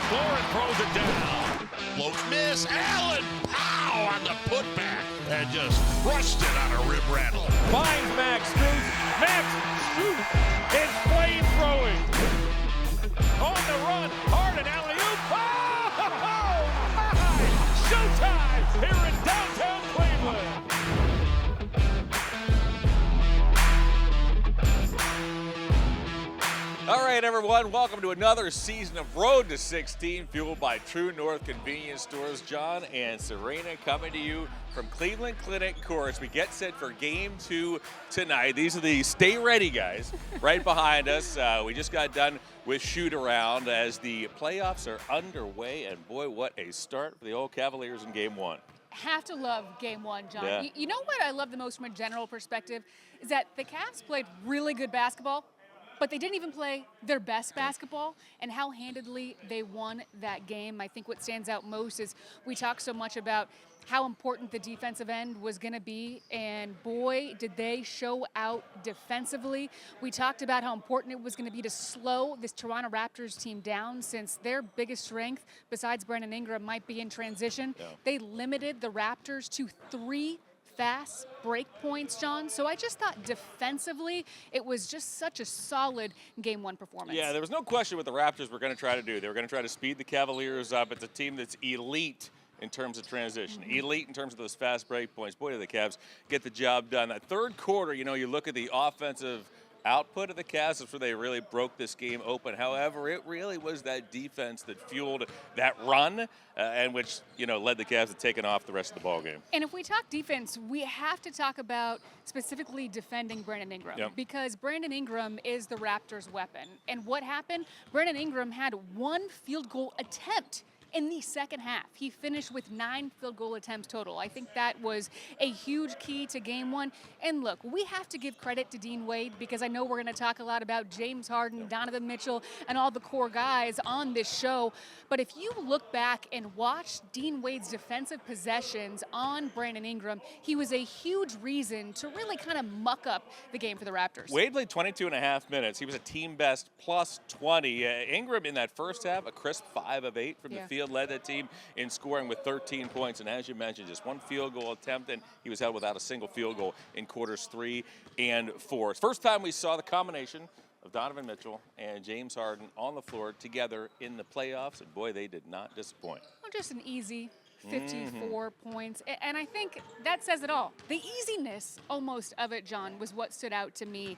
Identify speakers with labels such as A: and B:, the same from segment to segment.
A: floor and throws it down. Floats miss. Allen, pow, on the putback. And just crushed it on a rib rattle.
B: Finds Max Strus. Max Strus is flamethrowing. On the run. Harden, alley-oop. Oh, my! Showtime here in downtown Cleveland.
C: All right, everyone, welcome to another season of Road to 16, fueled by True North Convenience Stores. John and Serena coming to you from Cleveland Clinic Courts. We get set for Game 2 tonight. These are the Stay Ready guys right behind us. We just got done with shoot-around as the playoffs are underway, and boy, what a start for the old Cavaliers in Game 1.
D: Have to love Game 1, John.
C: Yeah.
D: You know what I love the most from a general perspective is that the Cavs played really good basketball, but they didn't even play their best basketball, and how handedly they won that game. I think what stands out most is we talk so much about how important the defensive end was going to be, and boy, did they show out defensively. We talked about how important it was going to be to slow this Toronto Raptors team down, since their biggest strength, besides Brandon Ingram, might be in transition.
C: Yeah.
D: They limited the Raptors to 3 fast break points, John. So I just thought defensively, it was just such a solid Game 1 performance.
C: Yeah, there was no question what the Raptors were going to try to do. They were going to try to speed the Cavaliers up. It's a team that's elite in terms of transition, elite in terms of those fast break points. Boy, did the Cavs get the job done. That third quarter, you know, you look at the offensive output of the Cavs, that's where they really broke this game open. However, it really was that defense that fueled that run and which, you know, led the Cavs to taking off the rest of the ball game.
D: And if we talk defense, we have to talk about specifically defending Brandon Ingram, because Brandon Ingram is the Raptors' weapon. And what happened? Brandon Ingram had 1 field goal attempt in the second half. He finished with 9 field goal attempts total. I think that was a huge key to Game 1. And look, we have to give credit to Dean Wade, because I know we're going to talk a lot about James Harden, Donovan Mitchell, and all the core guys on this show. But if you look back and watch Dean Wade's defensive possessions on Brandon Ingram, he was a huge reason to really kind of muck up the game for the Raptors.
C: Wade played 22 and a half minutes. He was a team best plus 20. Ingram in that first half, a crisp 5 of 8 from the field, led that team in scoring with 13 points. And as you mentioned, just 1 field goal attempt, and he was held without a single field goal in quarters 3 and 4. First time we saw the combination of Donovan Mitchell and James Harden on the floor together in the playoffs, and boy, they did not disappoint.
D: Well, just an easy 54 points. And I think that says it all. The easiness almost of it, John, was what stood out to me.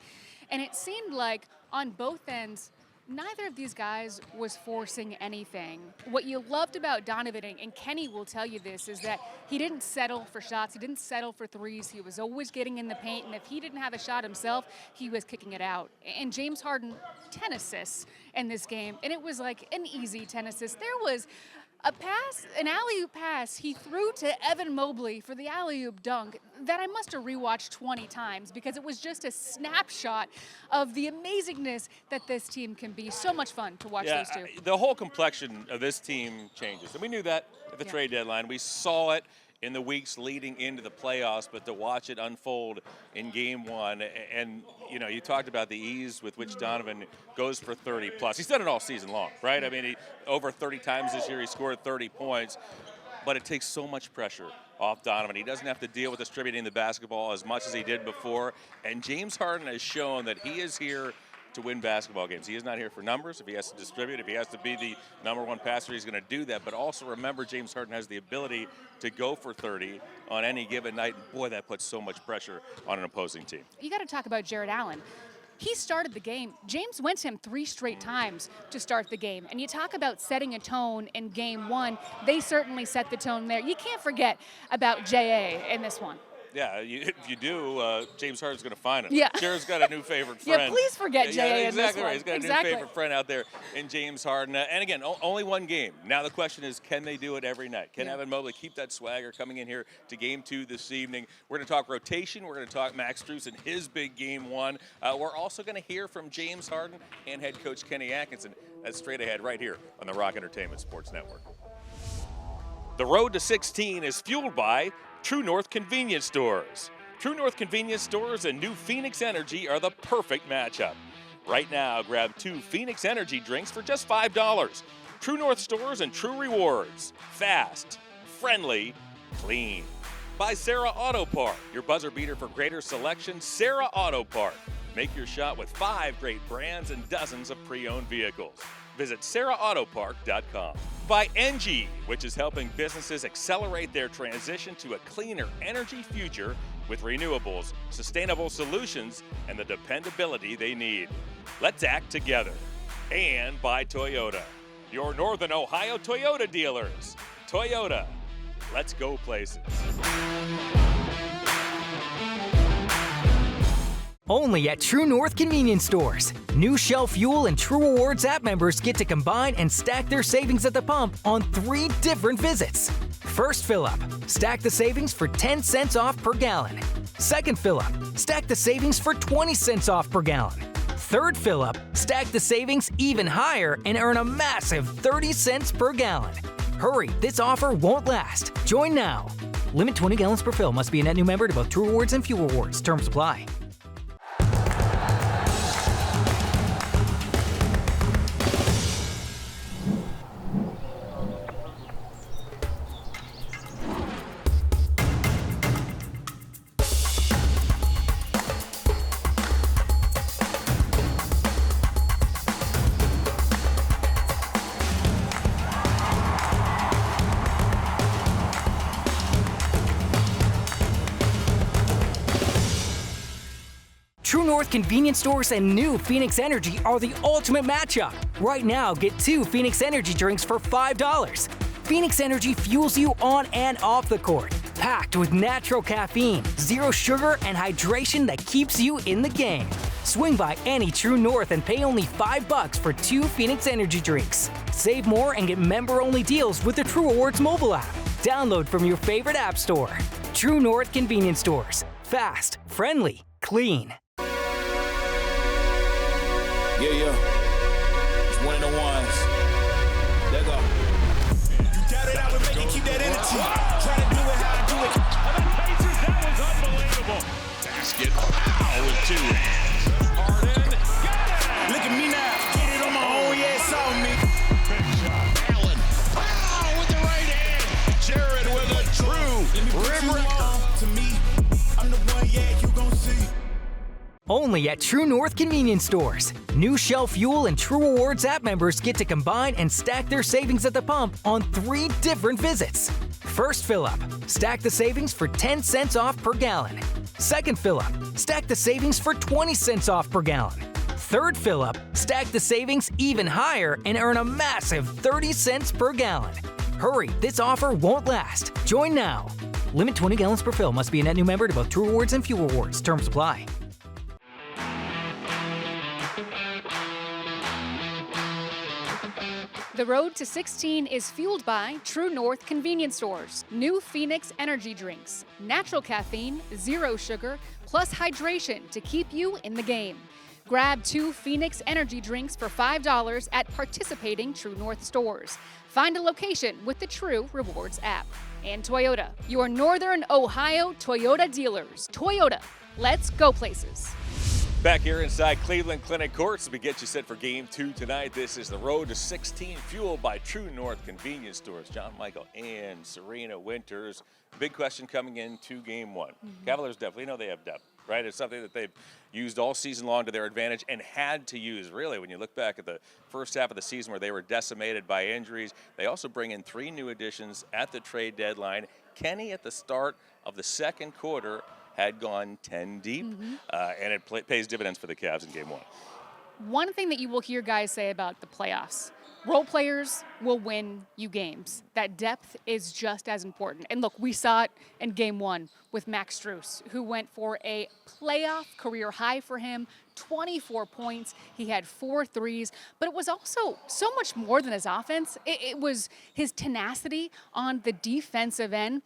D: And it seemed like on both ends, neither of these guys was forcing anything. What you loved about Donovan, and Kenny will tell you this, is that he didn't settle for shots. He didn't settle for threes. He was always getting in the paint, and if he didn't have a shot himself, he was kicking it out. And James Harden, 10 assists in this game, and it was like an easy 10 assists. There was a pass, an alley-oop pass he threw to Evan Mobley for the alley-oop dunk that I must have rewatched 20 times, because it was just a snapshot of the amazingness that this team can be. So much fun to watch those two.
C: The whole complexion of this team changes, and we knew that at the trade deadline. We saw it in the weeks leading into the playoffs, but to watch it unfold in Game 1, and you know, you talked about the ease with which Donovan goes for 30 plus. He's done it all season long, right? I mean, he over 30 times this year he scored 30 points, but it takes so much pressure off Donovan. He doesn't have to deal with distributing the basketball as much as he did before, and James Harden has shown that he is here to win basketball games. He is not here for numbers. If he has to distribute, if he has to be the #1 passer, he's going to do that. But also remember, James Harden has the ability to go for 30 on any given night. And boy, that puts so much pressure on an opposing team.
D: You got to talk about Jared Allen. He started the game. James went to him 3 straight times to start the game. And you talk about setting a tone in Game 1. They certainly set the tone there. You can't forget about J.A. in this one.
C: Yeah, if you do, James Harden's going to find him.
D: Yeah.
C: Jared's got a new favorite friend.
D: Yeah, please forget J.A. in this
C: exactly
D: one.
C: right. He's got a new favorite friend out there in James Harden. And again, only 1 game. Now the question is, can they do it every night? Can Evan Mobley keep that swagger coming in here to Game 2 this evening? We're going to talk rotation. We're going to talk Max Strus and his big Game 1. We're also going to hear from James Harden and head coach Kenny Atkinson. That's straight ahead right here on the Rock Entertainment Sports Network. The Road to 16 is fueled by True North Convenience Stores. True North Convenience Stores and new Phoenix Energy are the perfect matchup. Right now, grab 2 Phoenix Energy drinks for just $5. True North Stores and True Rewards. Fast, friendly, clean. By Sarah Auto Park, your buzzer beater for greater selection, Sarah Auto Park. Make your shot with 5 great brands and dozens of pre-owned vehicles. Visit SarahAutoPark.com. By Engie, which is helping businesses accelerate their transition to a cleaner energy future with renewables, sustainable solutions, and the dependability they need. Let's act together. And by Toyota, your Northern Ohio Toyota dealers. Toyota, let's go places.
E: Only at True North convenience stores. New Shell Fuel and True Rewards app members get to combine and stack their savings at the pump on 3 different visits. First fill up, stack the savings for 10 cents off per gallon. Second fill up, stack the savings for 20 cents off per gallon. Third fill up, stack the savings even higher and earn a massive 30 cents per gallon. Hurry, this offer won't last. Join now. Limit 20 gallons per fill. Must be a net new member to both True Rewards and Fuel Rewards. Terms apply. True North convenience stores and new Phoenix Energy are the ultimate matchup. Right now, get 2 Phoenix Energy drinks for $5. Phoenix Energy fuels you on and off the court. Packed with natural caffeine, 0 sugar, and hydration that keeps you in the game. Swing by any True North and pay only $5 for 2 Phoenix Energy drinks. Save more and get member-only deals with the True Rewards mobile app. Download from your favorite app store. True North convenience stores. Fast, friendly, clean.
F: Yeah. It's one of the ones. There go. You got it, I would make it, keep that energy. Try to do it how I do it.
B: And the Pacers, that was unbelievable.
A: Basket. Wow, with 2 hands.
B: Harden, got it!
F: Look at me now. Get it on my own, yeah, it's on me.
B: Big shot.
A: Allen. Wow, with the right hand. Jared with a true rim wrecker.
F: To me, I'm the one, yeah, you gon' see.
E: Only at True North convenience stores. New Shell Fuel and True Rewards app members get to combine and stack their savings at the pump on 3 different visits. First fill up, stack the savings for 10 cents off per gallon. Second fill up, stack the savings for 20 cents off per gallon. Third fill up, stack the savings even higher and earn a massive 30 cents per gallon. Hurry, this offer won't last. Join now. Limit 20 gallons per fill. Must be a net new member to both True Rewards and Fuel Rewards. Terms apply.
D: The road to 16 is fueled by True North convenience stores. New Phoenix Energy drinks. Natural caffeine, 0 sugar, plus hydration to keep you in the game. Grab 2 Phoenix Energy drinks for $5 at participating True North stores. Find a location with the True Rewards app. And Toyota, your Northern Ohio Toyota dealers. Toyota, let's go places.
C: Back here inside Cleveland Clinic Courts as we get you set for Game 2 tonight. This is the road to 16, fueled by True North convenience stores. John, Michael, and Serena Winters. Big question coming into Game 1. Cavaliers definitely know they have depth, right? It's something that they've used all season long to their advantage and had to use, really, when you look back at the first half of the season where they were decimated by injuries. They also bring in 3 new additions at the trade deadline. Kenny at the start of the second quarter had gone 10 deep, and it pays dividends for the Cavs in Game 1.
D: One thing that you will hear guys say about the playoffs, role players will win you games. That depth is just as important. And look, we saw it in Game 1 with Max Strus, who went for a playoff career high for him, 24 points. He had 4 threes, but it was also so much more than his offense. It was his tenacity on the defensive end.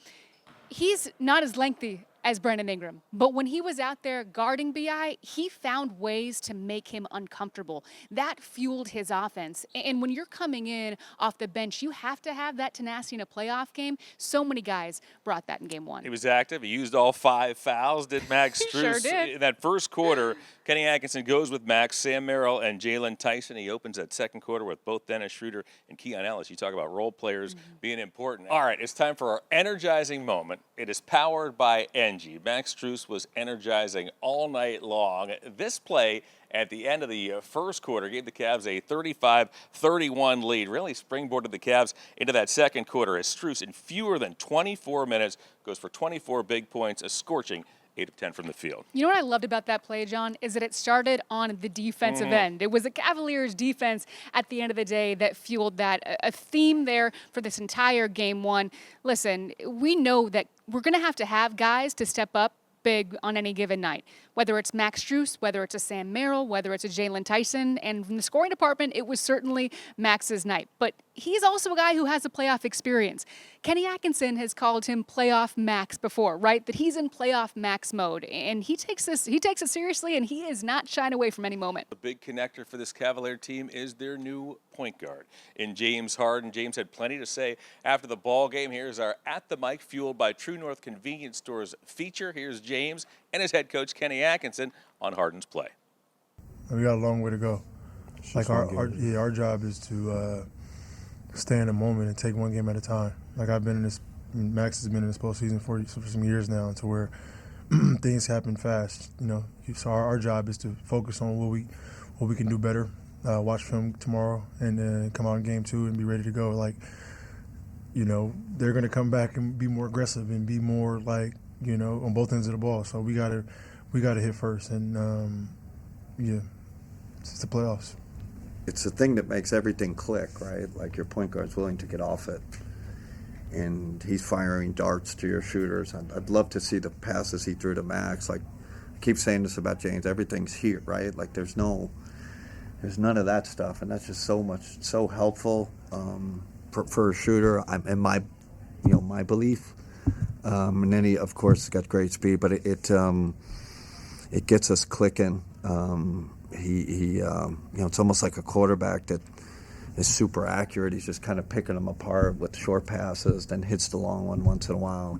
D: He's not as lengthy as Brandon Ingram, but when he was out there guarding B.I., he found ways to make him uncomfortable. That fueled his offense. And when you're coming in off the bench, you have to have that tenacity in a playoff game. So many guys brought that in Game 1.
C: He was active. He used all 5 fouls, did Max Strus.
D: Sure did.
C: In that first quarter, Kenny Atkinson goes with Max, Sam Merrill, and Jalen Tyson. He opens that second quarter with both Dennis Schroeder and Keon Ellis. You talk about role players being important. All right, it's time for our energizing moment. It is powered by Engie. Max Strus was energizing all night long. This play at the end of the first quarter gave the Cavs a 35-31 lead. Really springboarded the Cavs into that second quarter as Strus, in fewer than 24 minutes, goes for 24 big points, a scorching 8 of 10 from the field.
D: You know what I loved about that play, John, is that it started on the defensive end. It was the Cavaliers' defense at the end of the day that fueled that. A theme there for this entire game one. Listen, we know that we're going to have guys to step up big on any given night, whether it's Max Strus, whether it's a Sam Merrill, whether it's a Jalen Tyson. And in the scoring department, it was certainly Max's night. But he's also a guy who has a playoff experience. Kenny Atkinson has called him playoff Max before, right? That he's in playoff Max mode. And he takes it seriously, and he is not shying away from any moment.
C: The big connector for this Cavalier team is their new point guard in James Harden. James had plenty to say after the ball game. Here's our At the Mic, fueled by True North Convenience Stores feature. Here's James and his head coach, Kenny Atkinson, on Harden's play.
G: We got a long way to go. Like our job is to stay in the moment and take one game at a time. Like Max has been in this postseason for some years now, to where things happen fast. So our job is to focus on what we can do better. Watch film tomorrow and then come out in game 2 and be ready to go. They're going to come back and be more aggressive and be more on both ends of the ball. So we gotta hit first, and it's the playoffs.
H: It's the thing that makes everything click, right? Like your point guard's willing to get off it, and he's firing darts to your shooters. I'd love to see the passes he threw to Max. I keep saying this about James. Everything's here, right? There's none of that stuff, and that's just so helpful for a shooter. In my belief. And then he, of course, got great speed, but it gets us clicking. It's almost like a quarterback that is super accurate. He's just kind of picking them apart with short passes, then hits the long one once in a while.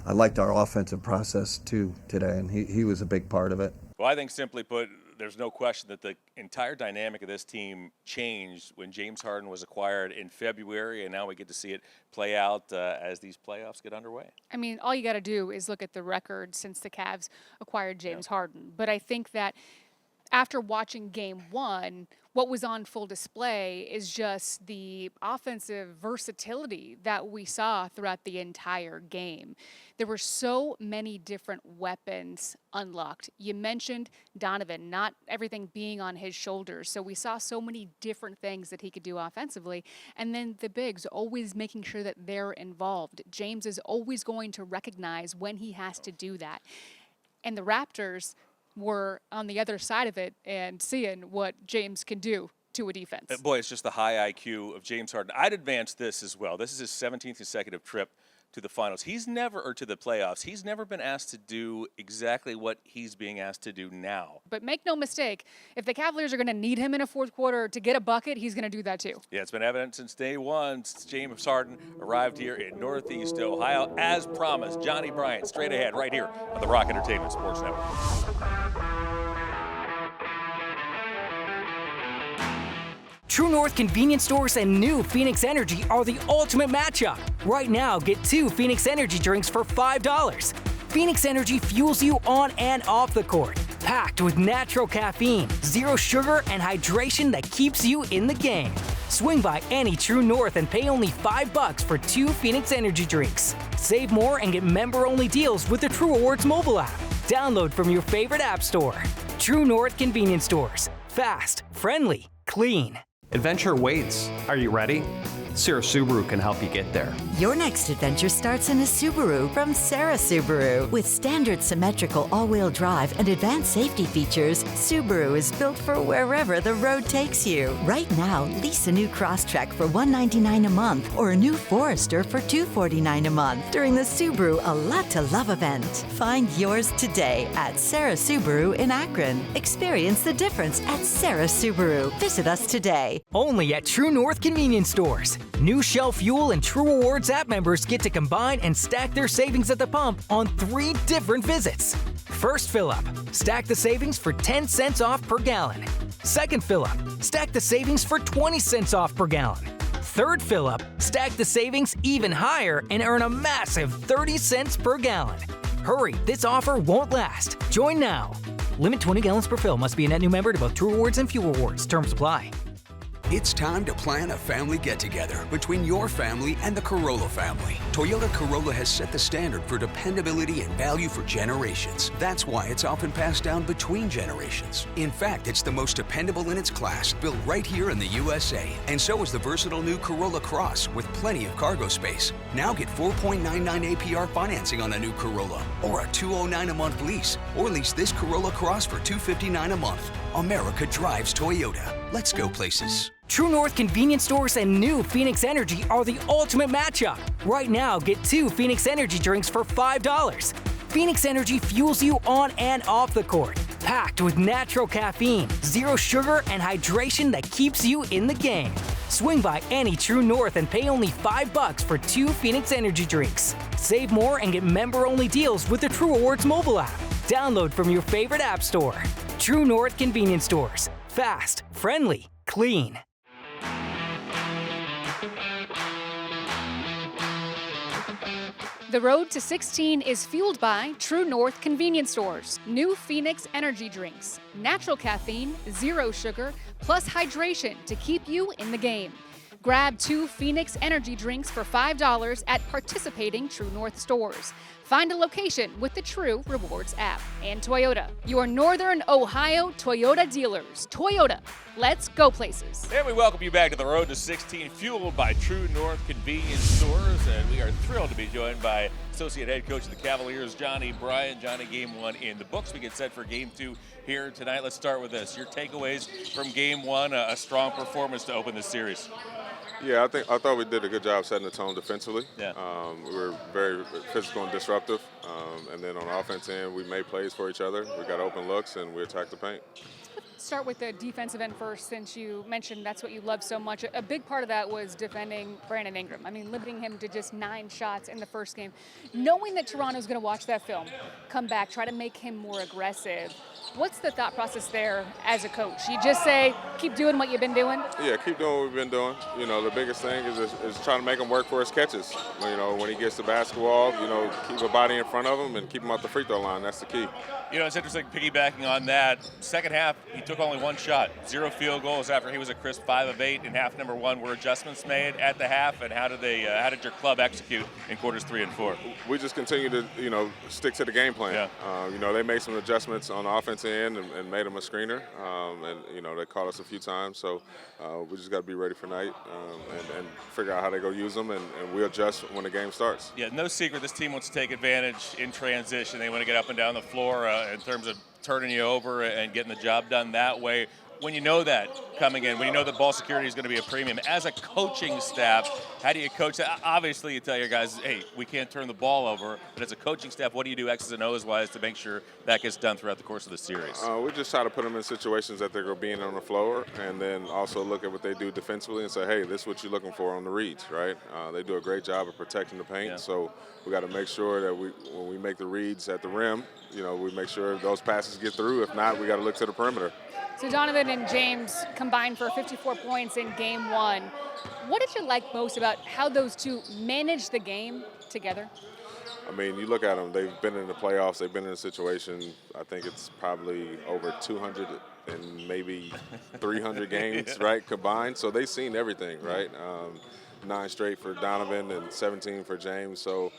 H: I liked our offensive process too today, and he was a big part of it.
C: Well, I think simply put, there's no question that the entire dynamic of this team changed when James Harden was acquired in February, and now we get to see it play out as these playoffs get underway.
D: I mean, all you got to do is look at the record since the Cavs acquired James Harden. But I think that after watching game one, what was on full display is just the offensive versatility that we saw throughout the entire game. There were so many different weapons unlocked. You mentioned Donovan, not everything being on his shoulders. So we saw so many different things that he could do offensively. And then the bigs, always making sure that they're involved. James is always going to recognize when he has to do that. And the Raptors were on the other side of it and seeing what James can do to a defense.
C: Boy, it's just the high IQ of James Harden. I'd advance this as well. This is his 17th consecutive trip to the finals. To the playoffs. He's never been asked to do exactly what he's being asked to do now.
D: But make no mistake, if the Cavaliers are going to need him in a fourth quarter to get a bucket, he's going to do that too.
C: Yeah, it's been evident since day one. James Harden arrived here in Northeast Ohio. As promised, Johnny Bryant straight ahead right here on the Rock Entertainment Sports Network.
E: True North Convenience Stores and new Phoenix Energy are the ultimate matchup. Right now, get 2 Phoenix Energy drinks for $5. Phoenix Energy fuels you on and off the court. Packed with natural caffeine, zero sugar, and hydration that keeps you in the game. Swing by any True North and pay only $5 for 2 Phoenix Energy drinks. Save more and get member-only deals with the True Rewards mobile app. Download from your favorite app store. True North Convenience Stores. Fast, friendly, clean.
I: Adventure waits. Are you ready? Sarah Subaru can help you get there.
J: Your next adventure starts in a Subaru from Sarah Subaru. With standard symmetrical all-wheel drive and advanced safety features, Subaru is built for wherever the road takes you. Right now, lease a new Crosstrek for $199 a month or a new Forester for $249 a month during the Subaru A Lot to Love event. Find yours today at Sarah Subaru in Akron. Experience the difference at Sarah Subaru. Visit us today.
E: Only at True North Convenience Stores. New Shell Fuel and True Rewards app members get to combine and stack their savings at the pump on 3 different visits. First fill-up, stack the savings for 10 cents off per gallon. Second fill-up, stack the savings for 20 cents off per gallon. Third fill-up, stack the savings even higher and earn a massive 30 cents per gallon. Hurry, this offer won't last. Join now. Limit 20 gallons per fill. Must be a net new member to both True Rewards and Fuel Rewards. Terms apply.
K: It's time to plan a family get-together between your family and the Corolla family. Toyota Corolla has set the standard for dependability and value for generations. That's why it's often passed down between generations. In fact, it's the most dependable in its class, built right here in the USA. And so is the versatile new Corolla Cross with plenty of cargo space. Now get 4.99 APR financing on a new Corolla, or a $209 a month lease, or lease this Corolla Cross for $259 a month. America drives Toyota. Let's go places.
E: True North convenience stores and new Phoenix Energy are the ultimate matchup. Right now, get 2 Phoenix Energy drinks for $5. Phoenix Energy fuels you on and off the court. Packed with natural caffeine, zero sugar, and hydration that keeps you in the game. Swing by any True North and pay only $5 for 2 Phoenix Energy drinks. Save more and get member-only deals with the True Rewards mobile app. Download from your favorite app store. True North convenience stores. Fast, friendly, clean.
D: The road to 16 is fueled by True North convenience stores, new Phoenix energy drinks, natural caffeine, zero sugar, plus hydration to keep you in the game. Grab 2 Phoenix energy drinks for $5 at participating True North stores. Find a location with the True Rewards app. And Toyota, your Northern Ohio Toyota dealers. Toyota, let's go places.
C: And we welcome you back to the road to 16, fueled by True North convenience stores. And we are thrilled to be joined by Associate Head Coach of the Cavaliers, Johnny Bryant. Johnny, Game 1 in the books. We get set for Game 2 here tonight. Let's start with this. Your takeaways from Game 1, a strong performance to open the series.
L: Yeah, I thought we did a good job setting the tone defensively.
C: Yeah.
L: We were very physical and disruptive. And then on the offense end, we made plays for each other. We got open looks, and we attacked the paint.
D: Start with the defensive end first, since you mentioned that's what you love so much. A big part of that was defending Brandon Ingram. I mean, limiting him to just 9 shots in the first game. Knowing that Toronto's going to watch that film, come back, try to make him more aggressive. What's the thought process there as a coach? You just say, keep doing what you've been doing?
L: Yeah, keep doing what we've been doing. You know, the biggest thing is trying to make him work for his catches. You know, when he gets the basketball, you know, keep a body in front of him and keep him off the free throw line. That's the key.
C: You know, it's interesting, piggybacking on that. Second half, he took only 1 shot, 0 field goals after he was a crisp 5 of 8 in half number 1. Were adjustments made at the half, and how did your club execute in quarters 3 and 4?
L: We just continue to, you know, stick to the game plan.
C: Yeah.
L: You know, they made some adjustments on the offensive end and made him a screener, and you know, they caught us a few times. So we just got to be ready for night and figure out how they go use them, and we'll adjust when the game starts.
C: Yeah, no secret. This team wants to take advantage in transition. They want to get up and down the floor in terms of turning you over and getting the job done that way. When you know that coming in, when you know that ball security is going to be a premium, as a coaching staff, how do you coach that? Obviously, you tell your guys, hey, we can't turn the ball over. But as a coaching staff, what do you do X's and O's wise to make sure that gets done throughout the course of the series?
L: We just try to put them in situations that they're going to be in on the floor, and then also look at what they do defensively and say, hey, this is what you're looking for on the reads, right? They do a great job of protecting the paint,
C: Yeah.
L: So we got to make sure that when we make the reads at the rim, you know, we make sure those passes get through. If not, we got to look to the perimeter.
D: So Donovan and James combined for 54 points in Game 1. What did you like most about how those two managed the game together?
L: I mean, you look at them, they've been in the playoffs, they've been in a situation, I think it's probably over 200 and maybe 300 games,
C: Yeah.
L: right, combined. So they've seen everything, right? 9 straight for Donovan and 17 for James. So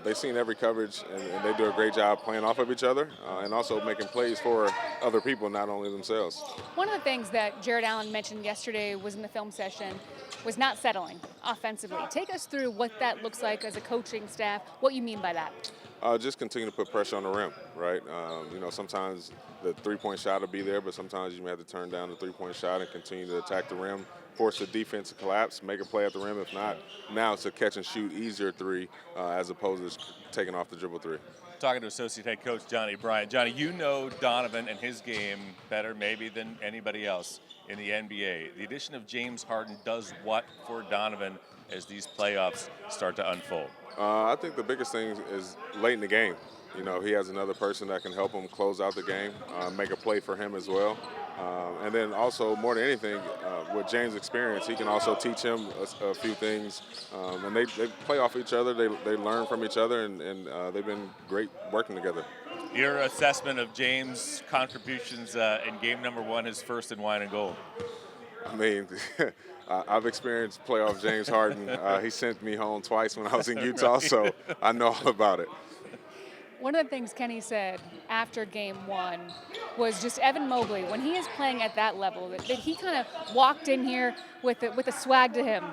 L: they've seen every coverage, and they do a great job playing off of each other and also making plays for other people, not only themselves.
D: One of the things that Jared Allen mentioned yesterday was in the film session was not settling offensively. Take us through what that looks like as a coaching staff, what you mean by that.
L: Just continue to put pressure on the rim, right? You know, sometimes the three-point shot will be there, but sometimes you may have to turn down the three-point shot and continue to attack the rim, force the defense to collapse, make a play at the rim. If not, now it's a catch-and-shoot easier 3 as opposed to taking off the dribble 3.
C: Talking to Associate Head Coach Johnny Bryant. Johnny, you know Donovan and his game better maybe than anybody else in the NBA. The addition of James Harden does what for Donovan as these playoffs start to unfold?
L: I think the biggest thing is late in the game. You know, he has another person that can help him close out the game, make a play for him as well. And then also, more than anything, with James' experience, he can also teach him a few things. And they play off each other. They learn from each other, and they've been great working together.
C: Your assessment of James' contributions in game number 1, his first in wine and gold?
L: I mean, I've experienced playoff James Harden. He sent me home twice when I was in Utah, so I know all about it.
D: One of the things Kenny said after game 1 was just Evan Mobley, when he is playing at that level, that he kind of walked in here with a swag to him.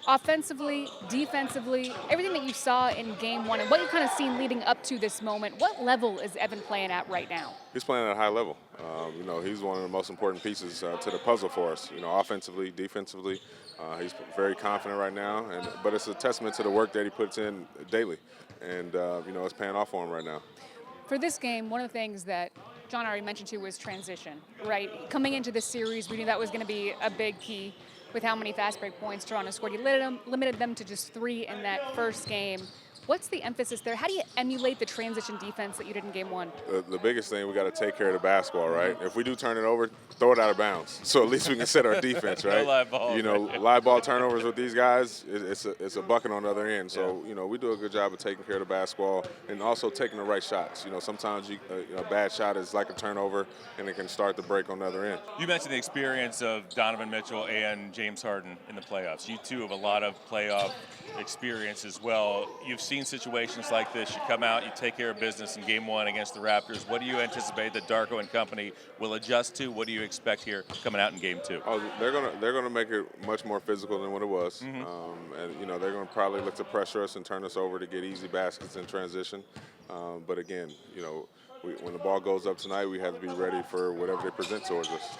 D: Offensively, defensively, everything that you saw in game 1 and what you've kind of seen leading up to this moment, what level is Evan playing at right now?
L: He's playing at a high level. You know, he's one of the most important pieces to the puzzle for us. You know, offensively, defensively, he's very confident right now. But it's a testament to the work that he puts in daily, and you know, it's paying off for him right now.
D: For this game, one of the things that John already mentioned too was transition. Right, coming into this series, we knew that was going to be a big key. With how many fast break points Toronto scored, he limited them to just 3 in that first game. What's the emphasis there? How do you emulate the transition defense that you did in game 1?
L: The biggest thing, we got to take care of the basketball, right? If we do turn it over, throw it out of bounds. So at least we can set our defense, right?
C: No live ball,
L: you know,
C: right?
L: live ball turnovers with these guys, it's a bucket on the other end. So, you know, we do a good job of taking care of the basketball and also taking the right shots. You know, sometimes a bad shot is like a turnover, and it can start the break on the other end.
C: You mentioned the experience of Donovan Mitchell and James Harden in the playoffs. You two have a lot of playoff experience as well. You've seen situations like this. You come out, you take care of business in game 1 against the Raptors. What do you anticipate that Darko and company will adjust to? What do you expect here coming out in game 2?
L: Oh, they're gonna make it much more physical than what it was. And you know, they're gonna probably look to pressure us and turn us over to get easy baskets in transition. But again, you know, when the ball goes up tonight, we have to be ready for whatever they present towards us.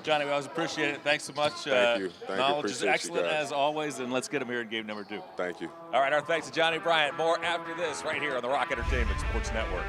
C: Johnny, we always appreciate it. Thanks so much.
L: Thank you.
C: Knowledge is excellent as always, and let's get him here in game number 2.
L: Thank you.
C: All right, our thanks to Johnny Bryant. More after this right here on the Rock Entertainment Sports Network.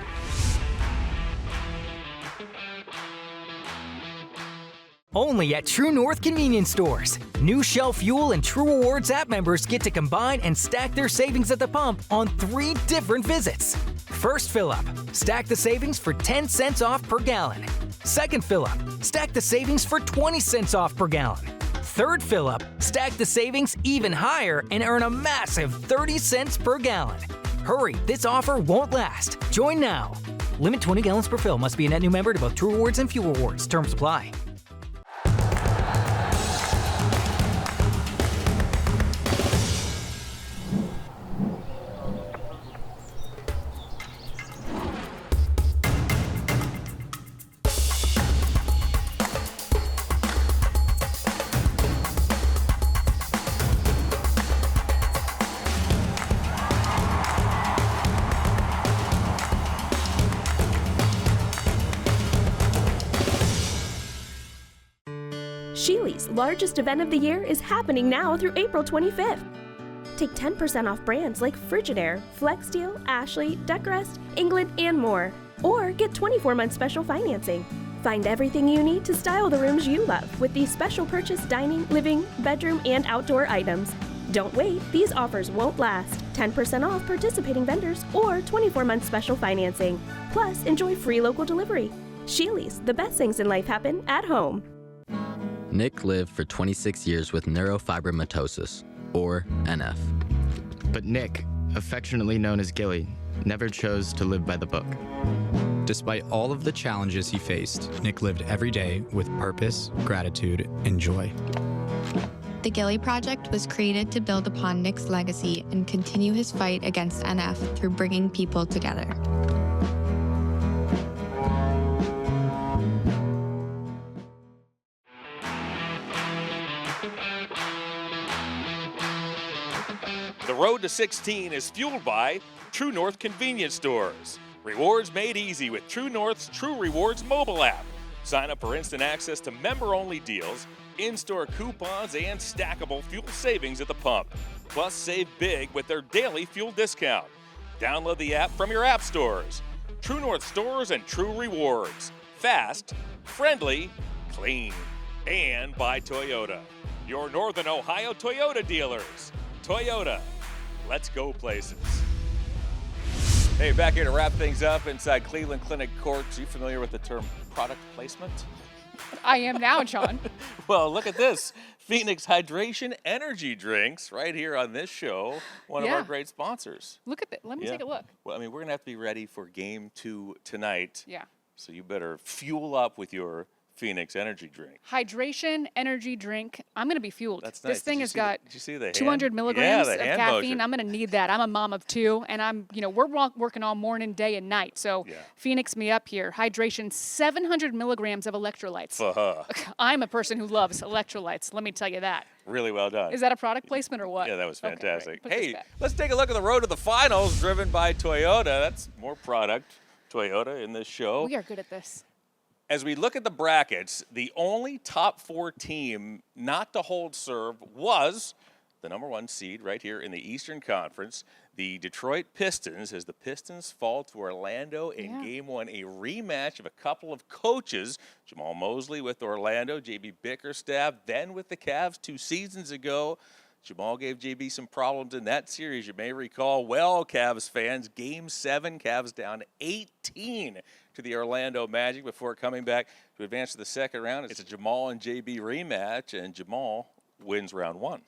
E: Only at True North Convenience Stores. New Shell Fuel and True Rewards app members get to combine and stack their savings at the pump on 3 different visits. First fill-up, stack the savings for 10 cents off per gallon. Second fill-up, stack the savings for 20 cents off per gallon. Third fill-up, stack the savings even higher and earn a massive 30 cents per gallon. Hurry, this offer won't last. Join now. Limit 20 gallons per fill. Must be a net new member to both True Rewards and Fuel Rewards. Terms apply.
M: Sheely's largest event of the year is happening now through April 25th. Take 10% off brands like Frigidaire, FlexSteel, Ashley, Decrest, England, and more. Or get 24-month special financing. Find everything you need to style the rooms you love with these special purchase dining, living, bedroom, and outdoor items. Don't wait, these offers won't last. 10% off participating vendors or 24-month special financing. Plus, enjoy free local delivery. Sheely's, the best things in life happen at home.
N: Nick lived for 26 years with neurofibromatosis, or NF.
O: But Nick, affectionately known as Gilly, never chose to live by the book.
P: Despite all of the challenges he faced, Nick lived every day with purpose, gratitude, and joy.
Q: The Gilly Project was created to build upon Nick's legacy and continue his fight against NF through bringing people together.
C: The road to 16 is fueled by True North Convenience Stores. Rewards made easy with True North's True Rewards mobile app. Sign up for instant access to member-only deals, in-store coupons, and stackable fuel savings at the pump. Plus, save big with their daily fuel discount. Download the app from your app stores. True North Stores and True Rewards. Fast, friendly, clean. And by Toyota. your Northern Ohio Toyota dealers. Toyota, let's go places. Hey, back here to wrap things up inside Cleveland Clinic Courts. Are you familiar with the term product placement?
D: I am now, John.
C: Well, look at this. Phoenix Hydration Energy Drinks right here on this show. One of our great sponsors.
D: Look at that. Let me take a look.
C: Well, I mean, we're going to have to be ready for Game 2 tonight.
D: Yeah.
C: So you better fuel up with your Phoenix energy drink.
D: Hydration energy drink. I'm going to be fueled.
C: That's nice.
D: This thing has got
C: did you see the
D: 200 milligrams of
C: hand
D: caffeine.
C: motion.
D: I'm going to need that. I'm a mom of 2, and we're working all morning, day, and night. So Phoenix me up here. Hydration, 700 milligrams of electrolytes. I'm a person who loves electrolytes. Let me tell you that.
C: Really well done.
D: Is that a product placement or what?
C: Yeah, that was fantastic.
D: Okay,
C: hey, let's take a look at the road to the finals, driven by Toyota. That's more product, Toyota, in this show.
D: We are good at this.
C: As we look at the brackets, the only top 4 team not to hold serve was the number 1 seed right here in the Eastern Conference, the Detroit Pistons, as the Pistons fall to Orlando in Game 1, a rematch of a couple of coaches, Jamal Mosley with Orlando, J.B. Bickerstaff, then with the Cavs 2 seasons ago. Jamal gave JB some problems in that series. You may recall, well, Cavs fans, Game 7, Cavs down 18 to the Orlando Magic before coming back to advance to the second round. It's a Jamal and JB rematch, and Jamal wins round 1.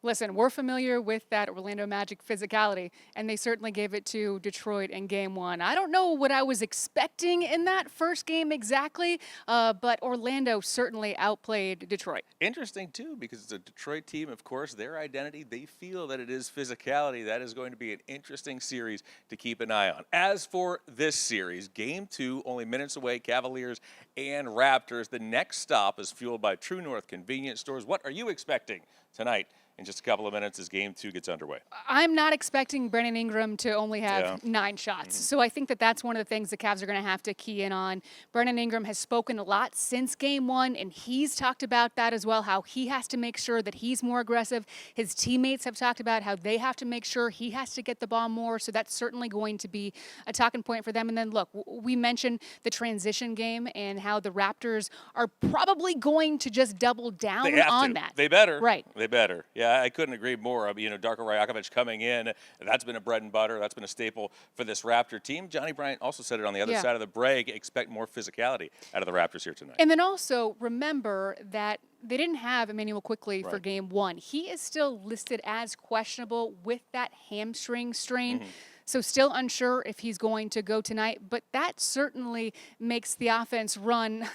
D: Listen, we're familiar with that Orlando Magic physicality, and they certainly gave it to Detroit in Game 1. I don't know what I was expecting in that first game exactly, but Orlando certainly outplayed Detroit.
C: Interesting, too, because it's a Detroit team, of course, their identity, they feel that it is physicality. That is going to be an interesting series to keep an eye on. As for this series, Game 2, only minutes away, Cavaliers and Raptors. The next stop is fueled by True North Convenience Stores. What are you expecting tonight? In just a couple of minutes as Game 2 gets underway.
D: I'm not expecting Brandon Ingram to only have 9 shots. So I think that that's one of the things the Cavs are going to have to key in on. Brandon Ingram has spoken a lot since Game 1, and he's talked about that as well, how he has to make sure that he's more aggressive. His teammates have talked about how they have to make sure he has to get the ball more. So that's certainly going to be a talking point for them. And then, look, we mentioned the transition game and how the Raptors are probably going to just double down on that.
C: They better.
D: Right.
C: They better. Yeah. I couldn't agree more. Darko Rajakovic coming in, that's been a bread and butter. That's been a staple for this Raptor team. Johnny Bryant also said it on the other side of the break. Expect more physicality out of the Raptors here tonight.
D: And then also remember that they didn't have Emmanuel Quickley for Game 1. He is still listed as questionable with that hamstring strain. So still unsure if he's going to go tonight, but that certainly makes the offense run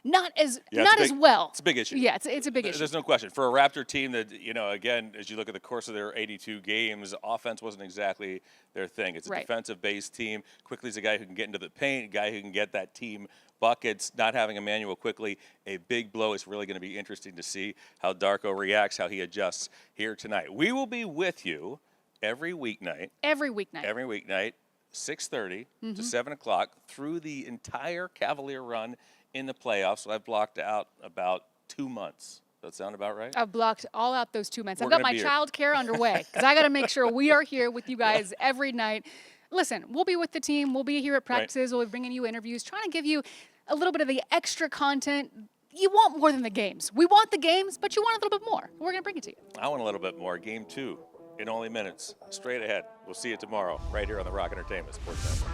D: not as well.
C: It's a big issue.
D: Yeah, it's a big issue.
C: There's no question. For a Raptor team that, again, as you look at the course of their 82 games, offense wasn't exactly their thing. It's a defensive-based team. Quickly's a guy who can get into the paint, a guy who can get that team buckets. Not having Emmanuel Quickley, a big blow. It's really going to be interesting to see how Darko reacts, how he adjusts here tonight. We will be with you every weeknight, 6:30 to 7 o'clock through the entire Cavalier run in the playoffs. So I've blocked out about 2 months. Does that sound about right?
D: I've blocked all out those 2 months. I've got my child care underway because I got to make sure we are here with you guys every night. Listen, we'll be with the team. We'll be here at practices. We'll be bringing you interviews, trying to give you a little bit of the extra content. You want more than the games. We want the games, but you want a little bit more. We're going to bring it to you.
C: I want a little bit more. Game 2. In only minutes, straight ahead. We'll see you tomorrow, right here on the Rock Entertainment Sports Network.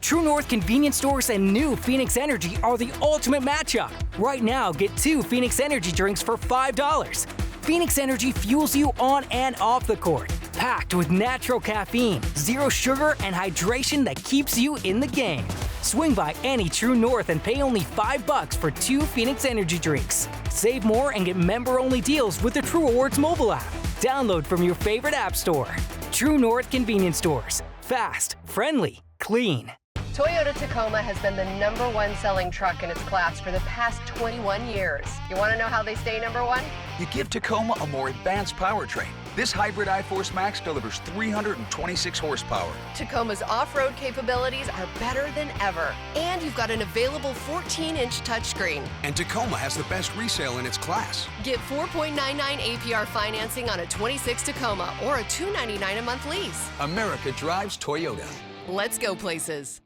E: True North Convenience Stores and new Phoenix Energy are the ultimate matchup. Right now, get 2 Phoenix Energy drinks for $5. Phoenix Energy fuels you on and off the court. Packed with natural caffeine, 0 sugar, and hydration that keeps you in the game. Swing by any True North and pay only $5 for 2 Phoenix Energy drinks. Save more and get member-only deals with the True Rewards mobile app. Download from your favorite app store. True North Convenience Stores. Fast, friendly, clean.
R: Toyota Tacoma has been the #1 selling truck in its class for the past 21 years. You want to know how they stay #1?
K: You give Tacoma a more advanced powertrain. This hybrid iForce Max delivers 326 horsepower.
R: Tacoma's off-road capabilities are better than ever. And you've got an available 14-inch touchscreen.
K: And Tacoma has the best resale in its class.
R: Get 4.99 APR financing on a 26 Tacoma or a $299 a month lease.
K: America drives Toyota.
R: Let's go places.